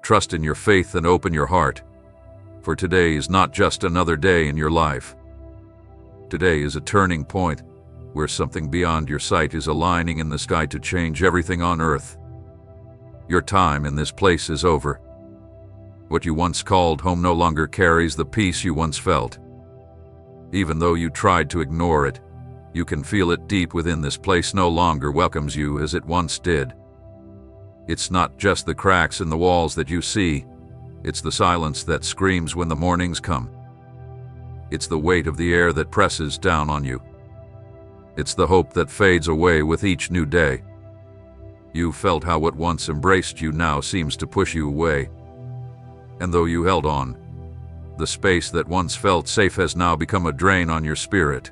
Trust in your faith and open your heart, for today is not just another day in your life. Today is a turning point where something beyond your sight is aligning in the sky to change everything on earth. Your time in this place is over. What you once called home no longer carries the peace you once felt. Even though you tried to ignore it, you can feel it deep within. This place no longer welcomes you as it once did. It's not just the cracks in the walls that you see, it's the silence that screams when the mornings come. It's the weight of the air that presses down on you. It's the hope that fades away with each new day. You felt how what once embraced you now seems to push you away. And though you held on, the space that once felt safe has now become a drain on your spirit.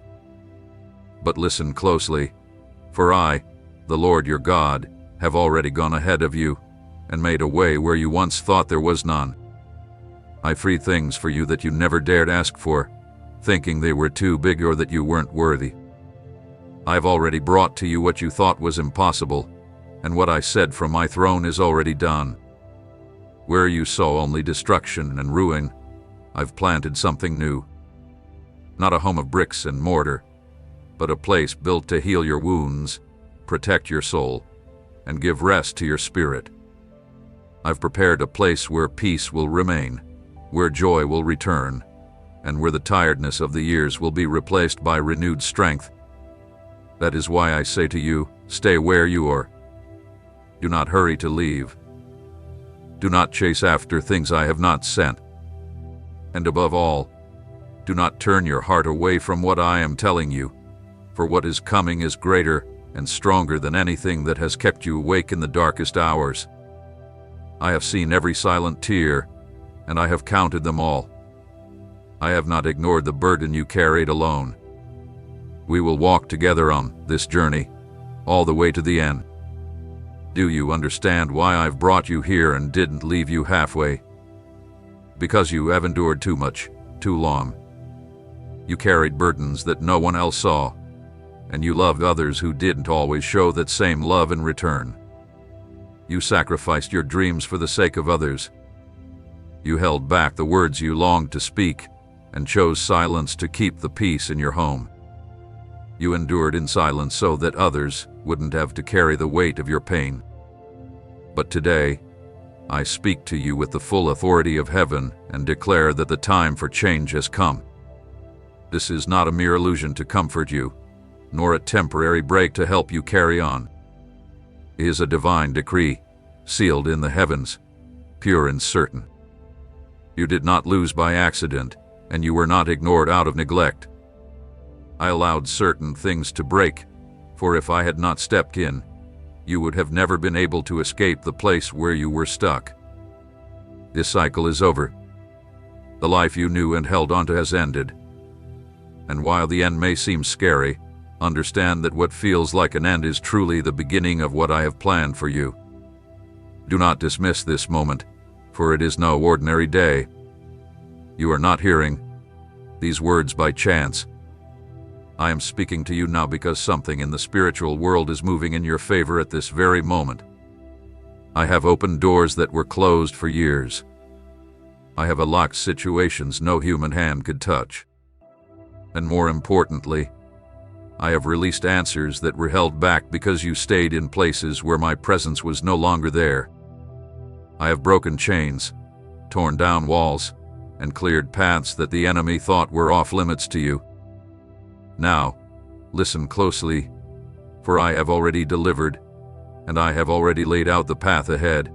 But listen closely, for I, the Lord your God, have already gone ahead of you and made a way where you once thought there was none. I freed things for you that you never dared ask for, thinking they were too big or that you weren't worthy. I've already brought to you what you thought was impossible, and what I said from my throne is already done. Where you saw only destruction and ruin, I've planted something new. Not a home of bricks and mortar, but a place built to heal your wounds, protect your soul, and give rest to your spirit. I've prepared a place where peace will remain, where joy will return, and where the tiredness of the years will be replaced by renewed strength. That is why I say to you, stay where you are. Do not hurry to leave. Do not chase after things I have not sent. And above all, do not turn your heart away from what I am telling you, for what is coming is greater and stronger than anything that has kept you awake in the darkest hours. I have seen every silent tear, and I have counted them all. I have not ignored the burden you carried alone. We will walk together on this journey, all the way to the end. Do you understand why I've brought you here and didn't leave you halfway? Because you have endured too much, too long. You carried burdens that no one else saw, and you loved others who didn't always show that same love in return. You sacrificed your dreams for the sake of others. You held back the words you longed to speak and chose silence to keep the peace in your home. You endured in silence so that others wouldn't have to carry the weight of your pain. But today, I speak to you with the full authority of heaven and declare that the time for change has come. This is not a mere illusion to comfort you, nor a temporary break to help you carry on. It is a divine decree, sealed in the heavens, pure and certain. You did not lose by accident, and you were not ignored out of neglect. I allowed certain things to break, for if I had not stepped in, you would have never been able to escape the place where you were stuck. This cycle is over. The life you knew and held onto has ended. And while the end may seem scary, understand that what feels like an end is truly the beginning of what I have planned for you. Do not dismiss this moment, for it is no ordinary day. You are not hearing these words by chance. I am speaking to you now because something in the spiritual world is moving in your favor at this very moment. I have opened doors that were closed for years. I have unlocked situations no human hand could touch. And more importantly, I have released answers that were held back because you stayed in places where my presence was no longer there. I have broken chains, torn down walls, and cleared paths that the enemy thought were off limits to you. Now, listen closely, for I have already delivered, and I have already laid out the path ahead.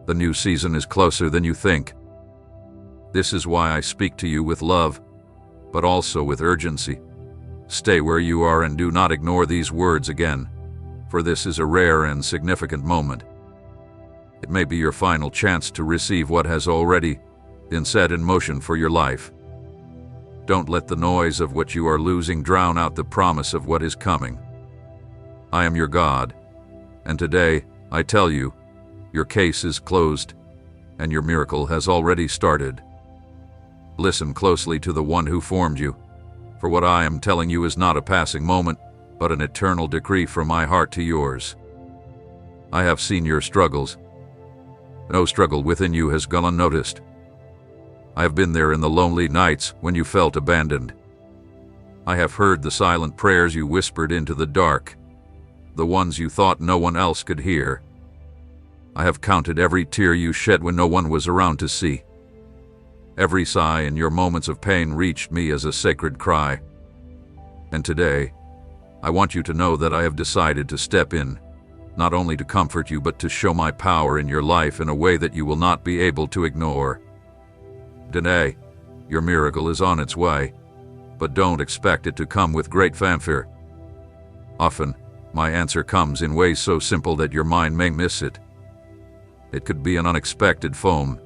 The new season is closer than you think. This is why I speak to you with love, but also with urgency. Stay where you are and do not ignore these words again, for this is a rare and significant moment. It may be your final chance to receive what has already been set in motion for your life. Don't let the noise of what you are losing drown out the promise of what is coming. I am your God, and today, I tell you, your case is closed, and your miracle has already started. Listen closely to the one who formed you, for what I am telling you is not a passing moment, but an eternal decree from my heart to yours. I have seen your struggles, No struggle within you has gone unnoticed. I have been there in the lonely nights when you felt abandoned. I have heard the silent prayers you whispered into the dark, the ones you thought no one else could hear. I have counted every tear you shed when no one was around to see. Every sigh in your moments of pain reached me as a sacred cry. And today, I want you to know that I have decided to step in, not only to comfort you but to show my power in your life in a way that you will not be able to ignore. Today, your miracle is on its way, but don't expect it to come with great fanfare. Often, my answer comes in ways so simple that your mind may miss it. It could be an unexpected phone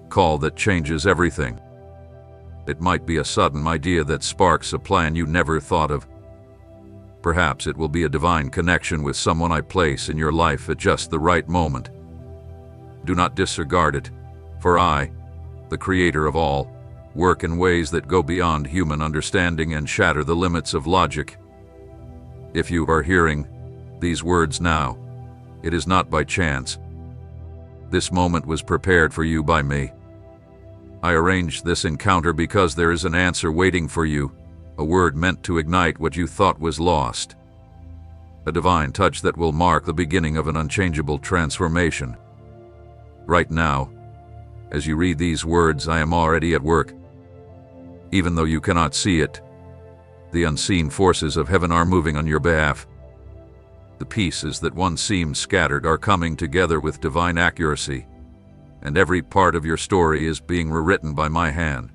call that changes everything. It might be a sudden idea that sparks a plan you never thought of. Perhaps it will be a divine connection with someone I place in your life at just the right moment. Do not disregard it, for I, the Creator of all, work in ways that go beyond human understanding and shatter the limits of logic. If you are hearing these words now, it is not by chance. This moment was prepared for you by me. I arranged this encounter because there is an answer waiting for you, a word meant to ignite what you thought was lost. A divine touch that will mark the beginning of an unchangeable transformation. Right now, as you read these words, I am already at work. Even though you cannot see it, the unseen forces of heaven are moving on your behalf. The pieces that once seemed scattered are coming together with divine accuracy, and every part of your story is being rewritten by my hand.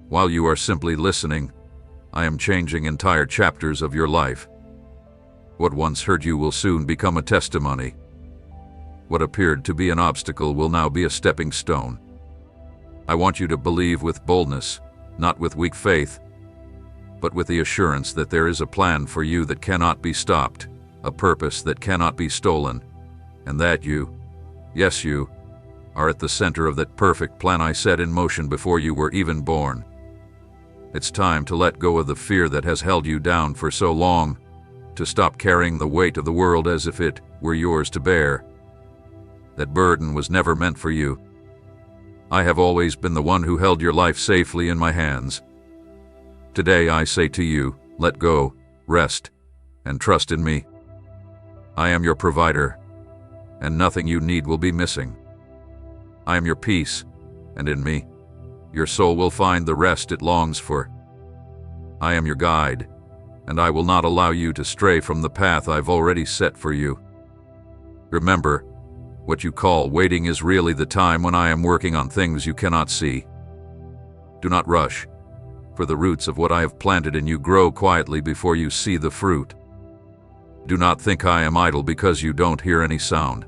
While you are simply listening, I am changing entire chapters of your life. What once hurt you will soon become a testimony. What appeared to be an obstacle will now be a stepping stone. I want you to believe with boldness, not with weak faith, but with the assurance that there is a plan for you that cannot be stopped, a purpose that cannot be stolen, and that you, yes you, are at the center of that perfect plan I set in motion before you were even born. It's time to let go of the fear that has held you down for so long, to stop carrying the weight of the world as if it were yours to bear. That burden was never meant for you. I have always been the one who held your life safely in my hands. Today I say to you, let go, rest, and trust in me. I am your provider, and nothing you need will be missing. I am your peace, and in me, your soul will find the rest it longs for. I am your guide, and I will not allow you to stray from the path I've already set for you. Remember, what you call waiting is really the time when I am working on things you cannot see. Do not rush, for the roots of what I have planted in you grow quietly before you see the fruit. Do not think I am idle because you don't hear any sound.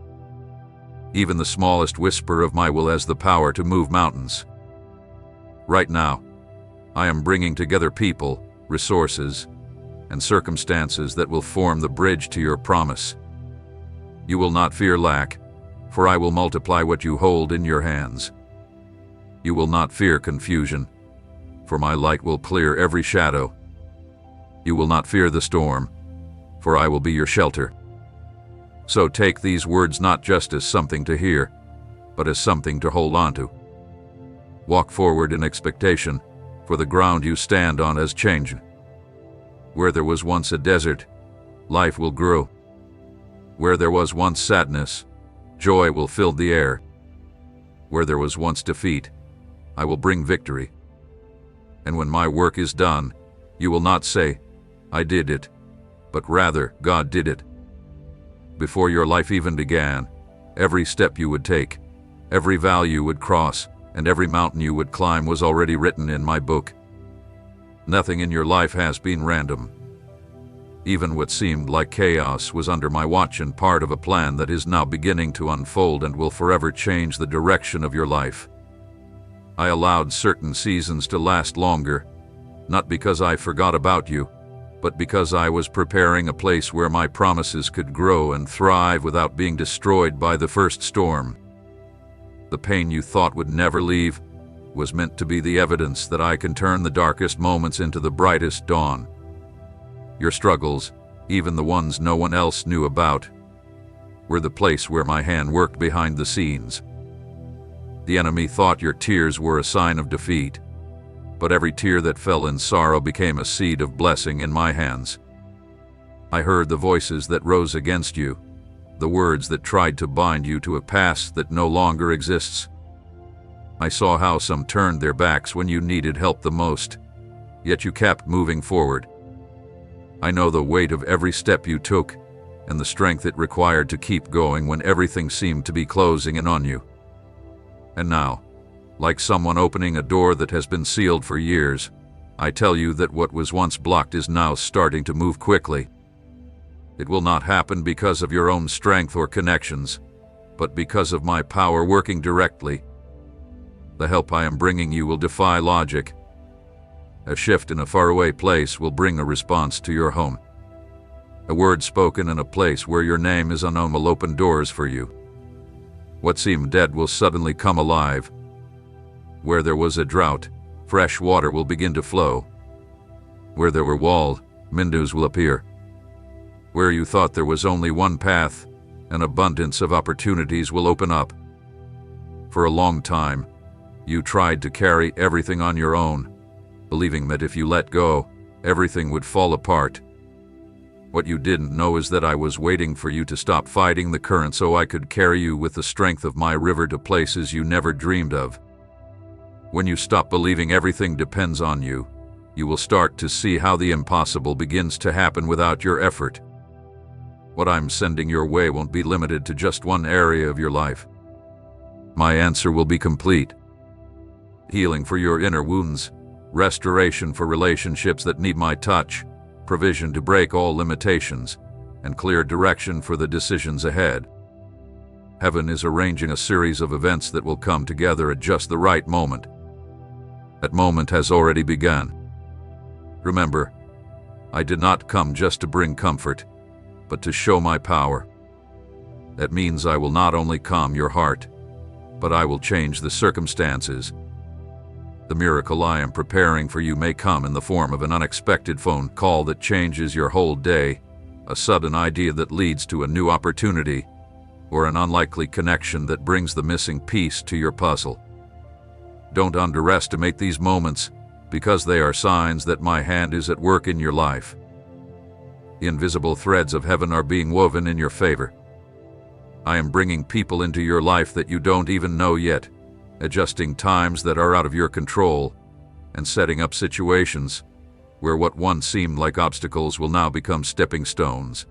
Even the smallest whisper of my will has the power to move mountains. Right now, I am bringing together people, resources, and circumstances that will form the bridge to your promise. You will not fear lack, for I will multiply what you hold in your hands. You will not fear confusion, for my light will clear every shadow. You will not fear the storm, for I will be your shelter. So take these words not just as something to hear, but as something to hold on to. Walk forward in expectation, for the ground you stand on has changed. Where there was once a desert, life will grow. Where there was once sadness, joy will fill the air. Where there was once defeat, I will bring victory. And when my work is done, you will not say, I did it, but rather, God did it. Before your life even began, every step you would take, every valley you would cross, and every mountain you would climb was already written in my book. Nothing in your life has been random. Even what seemed like chaos was under my watch and part of a plan that is now beginning to unfold and will forever change the direction of your life. I allowed certain seasons to last longer, not because I forgot about you, but because I was preparing a place where my promises could grow and thrive without being destroyed by the first storm. The pain you thought would never leave was meant to be the evidence that I can turn the darkest moments into the brightest dawn. Your struggles, even the ones no one else knew about, were the place where my hand worked behind the scenes. The enemy thought your tears were a sign of defeat, but every tear that fell in sorrow became a seed of blessing in my hands. I heard the voices that rose against you, the words that tried to bind you to a past that no longer exists. I saw how some turned their backs when you needed help the most, yet you kept moving forward. I know the weight of every step you took and the strength it required to keep going when everything seemed to be closing in on you. And now, like someone opening a door that has been sealed for years, I tell you that what was once blocked is now starting to move quickly. It will not happen because of your own strength or connections, but because of my power working directly. The help I am bringing you will defy logic. A shift in a faraway place will bring a response to your home. A word spoken in a place where your name is unknown will open doors for you. What seemed dead will suddenly come alive. Where there was a drought, fresh water will begin to flow. Where there were walls, windows will appear. Where you thought there was only one path, an abundance of opportunities will open up. For a long time, you tried to carry everything on your own, believing that if you let go, everything would fall apart. What you didn't know is that I was waiting for you to stop fighting the current so I could carry you with the strength of my river to places you never dreamed of. When you stop believing everything depends on you, you will start to see how the impossible begins to happen without your effort. What I'm sending your way won't be limited to just one area of your life. My answer will be complete. Healing for your inner wounds, restoration for relationships that need my touch, provision to break all limitations, and clear direction for the decisions ahead. Heaven is arranging a series of events that will come together at just the right moment. That moment has already begun. Remember, I did not come just to bring comfort, but to show my power. That means I will not only calm your heart, but I will change the circumstances. The miracle I am preparing for you may come in the form of an unexpected phone call that changes your whole day, a sudden idea that leads to a new opportunity, or an unlikely connection that brings the missing piece to your puzzle. Don't underestimate these moments, because they are signs that my hand is at work in your life. The invisible threads of heaven are being woven in your favor. I am bringing people into your life that you don't even know yet, adjusting times that are out of your control, and setting up situations where what once seemed like obstacles will now become stepping stones.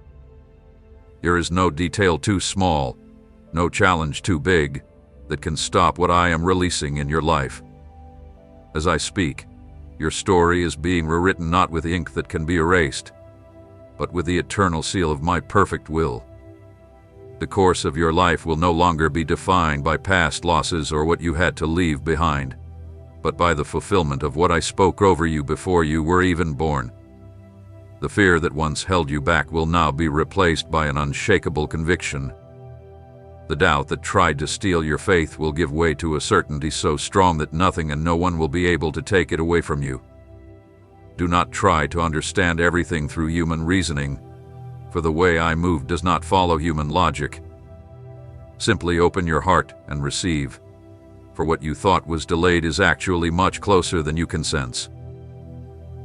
There is no detail too small, no challenge too big, that can stop what I am releasing in your life. As I speak, your story is being rewritten not with ink that can be erased, but with the eternal seal of my perfect will. The course of your life will no longer be defined by past losses or what you had to leave behind, but by the fulfillment of what I spoke over you before you were even born. The fear that once held you back will now be replaced by an unshakable conviction. The doubt that tried to steal your faith will give way to a certainty so strong that nothing and no one will be able to take it away from you. Do not try to understand everything through human reasoning, for the way I move does not follow human logic. Simply open your heart and receive, for what you thought was delayed is actually much closer than you can sense.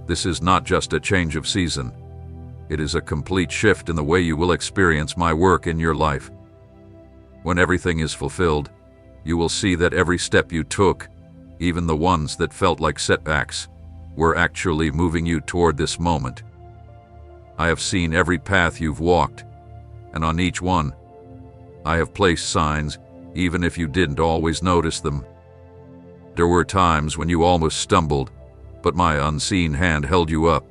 This is not just a change of season. It is a complete shift in the way you will experience my work in your life. When everything is fulfilled, you will see that every step you took, even the ones that felt like setbacks, were actually moving you toward this moment. I have seen every path you've walked, and on each one, I have placed signs, even if you didn't always notice them. There were times when you almost stumbled, but my unseen hand held you up.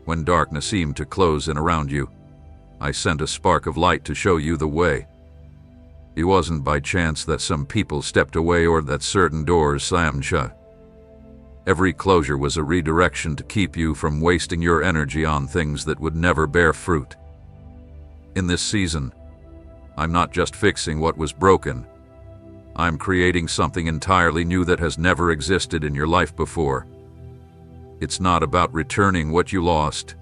When darkness seemed to close in around you, I sent a spark of light to show you the way. It wasn't by chance that some people stepped away or that certain doors slammed shut. Every closure was a redirection to keep you from wasting your energy on things that would never bear fruit. In this season, I'm not just fixing what was broken. I'm creating something entirely new that has never existed in your life before. It's not about returning what you lost.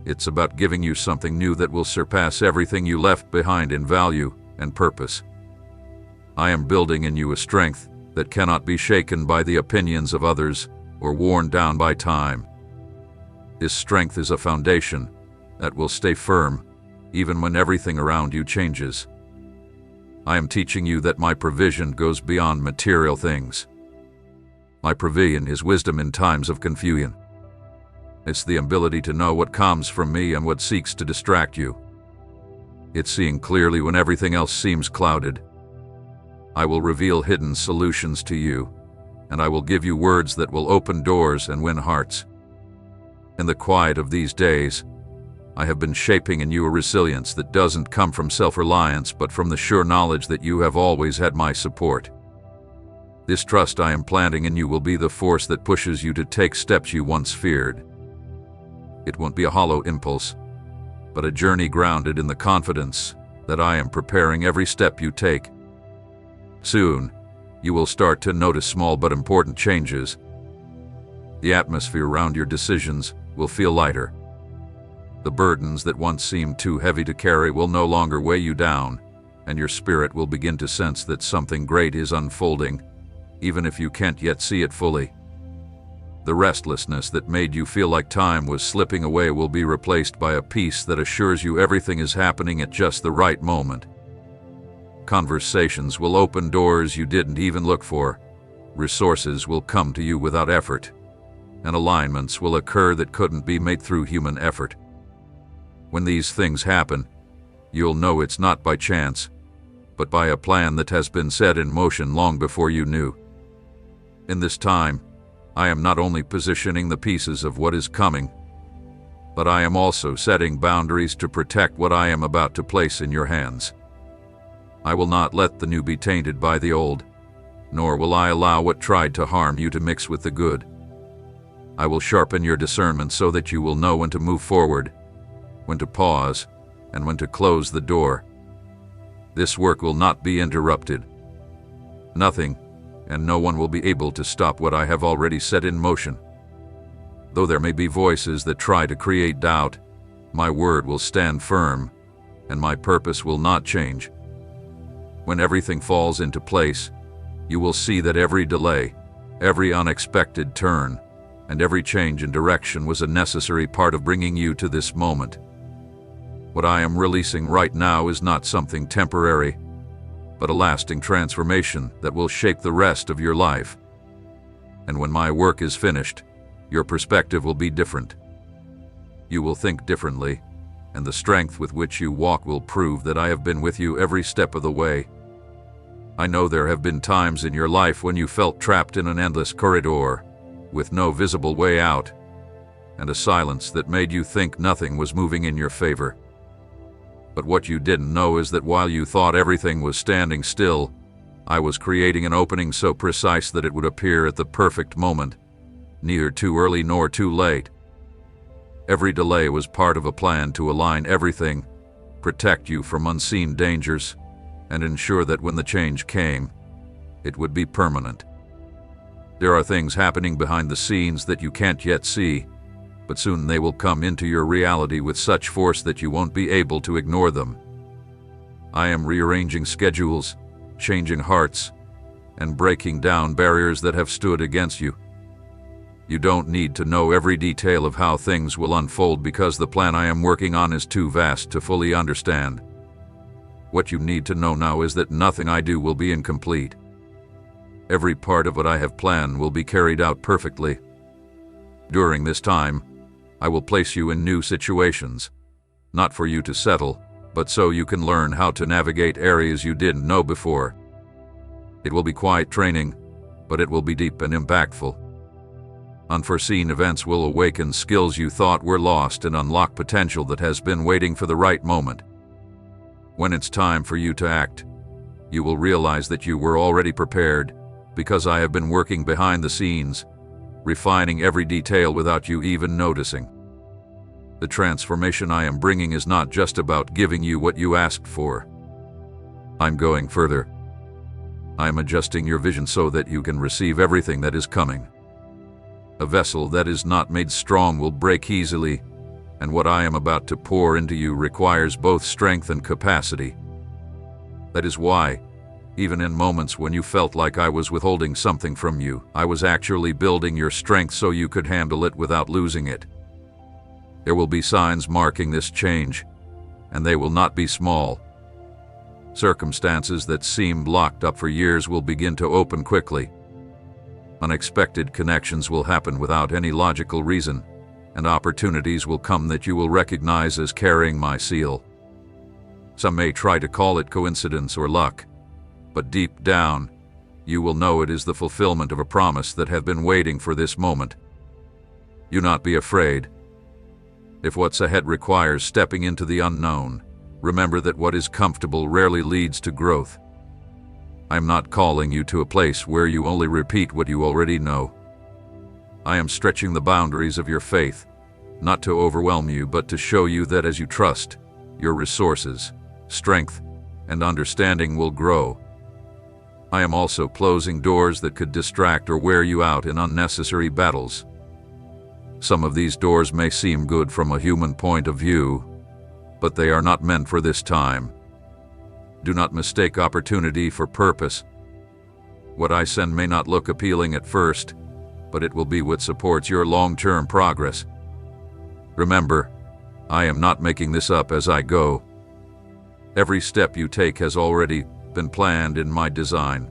It's about giving you something new that will surpass everything you left behind in value and purpose. I am building in you a strength that cannot be shaken by the opinions of others or worn down by time. This strength is a foundation that will stay firm even when everything around you changes. I am teaching you that my provision goes beyond material things. My provision is wisdom in times of confusion. It's the ability to know what comes from me and what seeks to distract you. It's seeing clearly when everything else seems clouded. I will reveal hidden solutions to you, and I will give you words that will open doors and win hearts. In the quiet of these days, I have been shaping in you a resilience that doesn't come from self-reliance but from the sure knowledge that you have always had my support. This trust I am planting in you will be the force that pushes you to take steps you once feared. It won't be a hollow impulse, but a journey grounded in the confidence that I am preparing every step you take. Soon, you will start to notice small but important changes. The atmosphere around your decisions will feel lighter. The burdens that once seemed too heavy to carry will no longer weigh you down, and your spirit will begin to sense that something great is unfolding, even if you can't yet see it fully. The restlessness that made you feel like time was slipping away will be replaced by a peace that assures you everything is happening at just the right moment. Conversations will open doors you didn't even look for. Resources will come to you without effort, and alignments will occur that couldn't be made through human effort. When these things happen, you'll know it's not by chance, but by a plan that has been set in motion long before you knew. In this time, I am not only positioning the pieces of what is coming, but I am also setting boundaries to protect what I am about to place in your hands. I will not let the new be tainted by the old, nor will I allow what tried to harm you to mix with the good. I will sharpen your discernment so that you will know when to move forward, when to pause, and when to close the door. This work will not be interrupted. Nothing and no one will be able to stop what I have already set in motion. Though there may be voices that try to create doubt, my word will stand firm, and my purpose will not change. When everything falls into place, you will see that every delay, every unexpected turn, and every change in direction was a necessary part of bringing you to this moment. What I am releasing right now is not something temporary, but a lasting transformation that will shape the rest of your life. And when my work is finished, your perspective will be different. You will think differently, and the strength with which you walk will prove that I have been with you every step of the way. I know there have been times in your life when you felt trapped in an endless corridor, with no visible way out, and a silence that made you think nothing was moving in your favor. But what you didn't know is that while you thought everything was standing still, I was creating an opening so precise that it would appear at the perfect moment, neither too early nor too late. Every delay was part of a plan to align everything, protect you from unseen dangers, and ensure that when the change came, it would be permanent. There are things happening behind the scenes that you can't yet see, but soon they will come into your reality with such force that you won't be able to ignore them. I am rearranging schedules, changing hearts, and breaking down barriers that have stood against you. You don't need to know every detail of how things will unfold because the plan I am working on is too vast to fully understand. What you need to know now is that nothing I do will be incomplete. Every part of what I have planned will be carried out perfectly. During this time, I will place you in new situations, not for you to settle, but so you can learn how to navigate areas you didn't know before. It will be quiet training, but it will be deep and impactful. Unforeseen events will awaken skills you thought were lost and unlock potential that has been waiting for the right moment. When it's time for you to act, you will realize that you were already prepared, because I have been working behind the scenes, refining every detail without you even noticing. The transformation I am bringing is not just about giving you what you asked for. I'm going further. I'm adjusting your vision so that you can receive everything that is coming. A vessel that is not made strong will break easily, and what I am about to pour into you requires both strength and capacity. That is why, even in moments when you felt like I was withholding something from you, I was actually building your strength so you could handle it without losing it. There will be signs marking this change, and they will not be small. Circumstances that seemed locked up for years will begin to open quickly. Unexpected connections will happen without any logical reason, and opportunities will come that you will recognize as carrying my seal. Some may try to call it coincidence or luck, but deep down, you will know it is the fulfillment of a promise that have been waiting for this moment. Do not be afraid. If what's ahead requires stepping into the unknown, remember that what is comfortable rarely leads to growth. I'm not calling you to a place where you only repeat what you already know. I am stretching the boundaries of your faith, not to overwhelm you, but to show you that as you trust, your resources, strength, and understanding will grow. I am also closing doors that could distract or wear you out in unnecessary battles. Some of these doors may seem good from a human point of view, but they are not meant for this time. Do not mistake opportunity for purpose. What I send may not look appealing at first, but it will be what supports your long-term progress. Remember, I am not making this up as I go. Every step you take has already been planned in my design.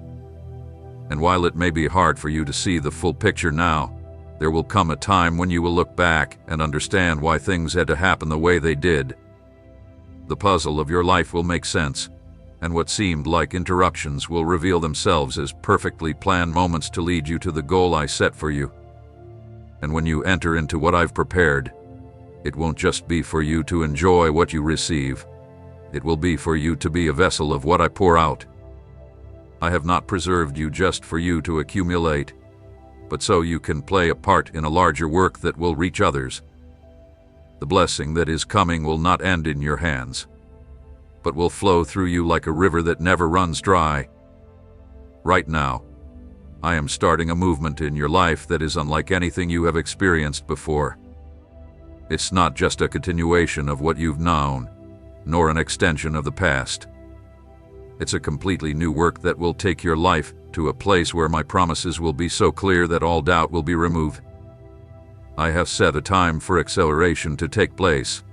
And while it may be hard for you to see the full picture now, there will come a time when you will look back and understand why things had to happen the way they did. The puzzle of your life will make sense, and what seemed like interruptions will reveal themselves as perfectly planned moments to lead you to the goal I set for you. And when you enter into what I've prepared, it won't just be for you to enjoy what you receive. It will be for you to be a vessel of what I pour out. I have not preserved you just for you to accumulate, but so you can play a part in a larger work that will reach others. The blessing that is coming will not end in your hands, but will flow through you like a river that never runs dry. Right now, I am starting a movement in your life that is unlike anything you have experienced before. It's not just a continuation of what you've known, nor an extension of the past. It's a completely new work that will take your life to a place where my promises will be so clear that all doubt will be removed. I have set a time for acceleration to take place.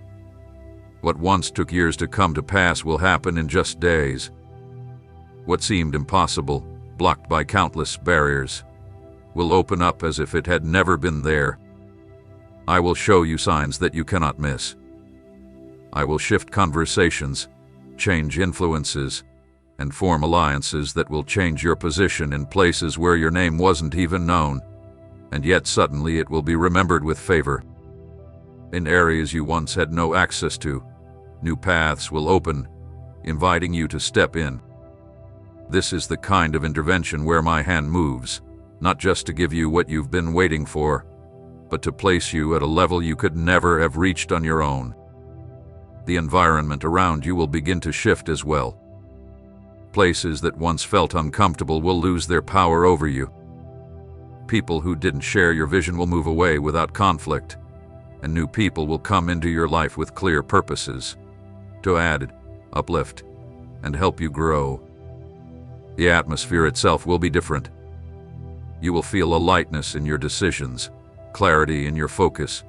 What once took years to come to pass will happen in just days. What seemed impossible, blocked by countless barriers, will open up as if it had never been there. I will show you signs that you cannot miss. I will shift conversations, change influences, and form alliances that will change your position in places where your name wasn't even known, and yet suddenly it will be remembered with favor. In areas you once had no access to, new paths will open, inviting you to step in. This is the kind of intervention where my hand moves, not just to give you what you've been waiting for, but to place you at a level you could never have reached on your own. The environment around you will begin to shift as well. Places that once felt uncomfortable will lose their power over you. People who didn't share your vision will move away without conflict, and new people will come into your life with clear purposes to add, uplift, and help you grow. The atmosphere itself will be different. You will feel a lightness in your decisions, clarity in your focus,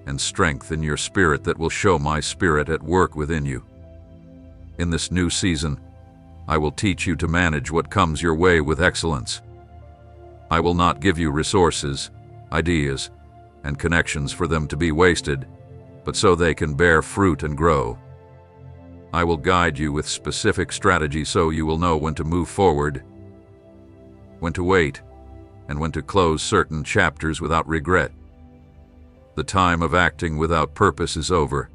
and strength in your spirit that will show my spirit at work within you. In this new season, I will teach you to manage what comes your way with excellence. I will not give you resources, ideas, and connections for them to be wasted, but so they can bear fruit and grow. I will guide you with specific strategy so you will know when to move forward, when to wait, and when to close certain chapters without regret. The time of acting without purpose is over.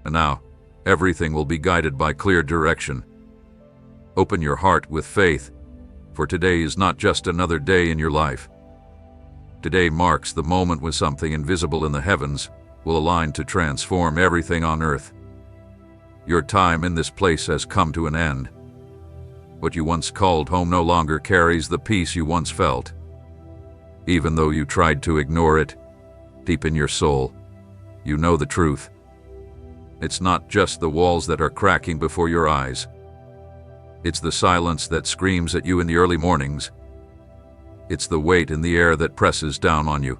And now, everything will be guided by clear direction. Open your heart with faith, for today is not just another day in your life. Today marks the moment when something invisible in the heavens will align to transform everything on earth. Your time in this place has come to an end. What you once called home no longer carries the peace you once felt. Even though you tried to ignore it, deep in your soul, You know the truth. It's not just the walls that are cracking before your eyes. It's the silence that screams at you in the early mornings. It's the weight in the air that presses down on you.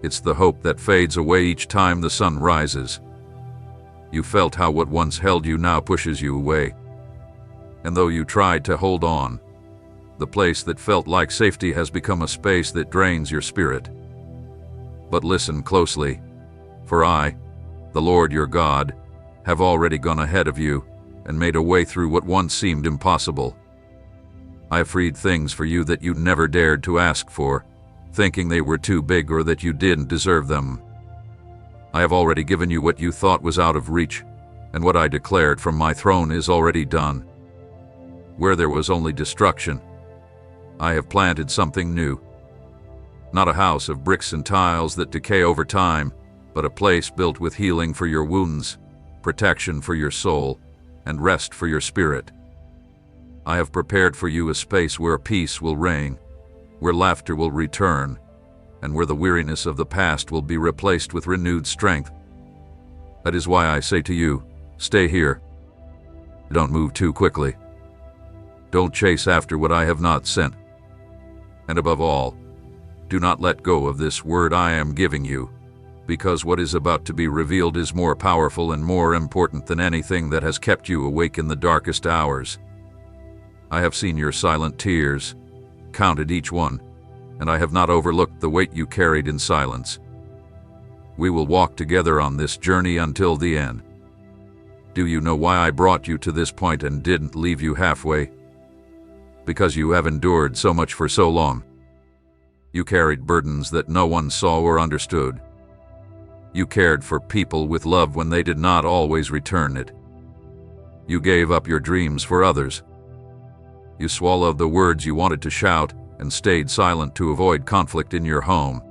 It's the hope that fades away each time the sun rises. You felt how what once held you now pushes you away. And though you tried to hold on, the place that felt like safety has become a space that drains your spirit. But listen closely, for I, the Lord your God, have already gone ahead of you and made a way through what once seemed impossible. I have freed things for you that you never dared to ask for, thinking they were too big or that you didn't deserve them. I have already given you what you thought was out of reach, and what I declared from my throne is already done. Where there was only destruction, I have planted something new. Not a house of bricks and tiles that decay over time, but a place built with healing for your wounds, protection for your soul, and rest for your spirit. I have prepared for you a space where peace will reign, where laughter will return, and where the weariness of the past will be replaced with renewed strength. That is why I say to you, stay here. Don't move too quickly. Don't chase after what I have not sent. And above all, do not let go of this word I am giving you, because what is about to be revealed is more powerful and more important than anything that has kept you awake in the darkest hours. I have seen your silent tears, counted each one, and I have not overlooked the weight you carried in silence. We will walk together on this journey until the end. Do you know why I brought you to this point and didn't leave you halfway? Because you have endured so much for so long. You carried burdens that no one saw or understood. You cared for people with love when they did not always return it. You gave up your dreams for others. You swallowed the words you wanted to shout and stayed silent to avoid conflict in your home.